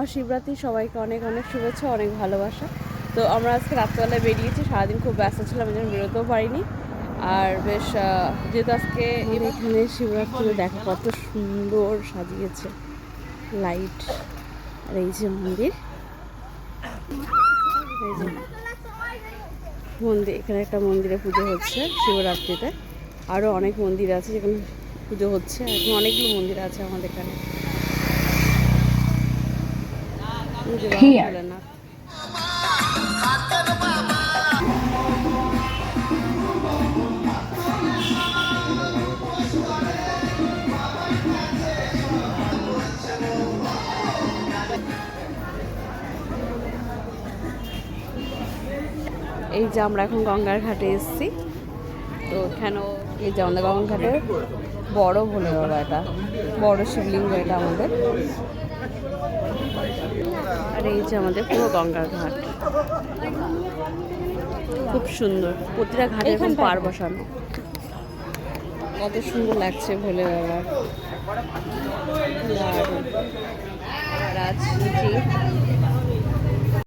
মহাশিবরাত্রি, সবাইকে অনেক অনেক শুভেচ্ছা, অনেক ভালোবাসা। তো আমরা আজকে রাত্রেবেলায় বেরিয়েছি, সারাদিন খুব ব্যস্ত ছিলাম, এই জন্য বেরোতেও পারিনি। আর বেশ যেহেতু আজকে এখানে শিবরাত্রি, দেখো কত সুন্দর সাজিয়েছে লাইট। আর এই যে মন্দির, এই যে মন্দির, এখানে একটা মন্দিরে পুজো হচ্ছে শিবরাত্রিতে। আরও অনেক মন্দির আছে যেখানে পুজো হচ্ছে, এখন অনেকগুলো মন্দির আছে আমাদের এখানে। ভোলেনাথ। এই যে আমরা এখন গঙ্গার ঘাটে এসেছি। তো এখানেও এই যে আমাদের গঙ্গার ঘাটে বড় ভোলে বাবা, এটা বড় শিবলিঙ্গ এটা আমাদের। আর এই যে আমাদের পুরো গঙ্গার ঘাট, খুব সুন্দর। প্রতিটা ঘাটে এখন পার বসানো, কত সুন্দর লাগছে ভোলে বাবার। রাজনীতি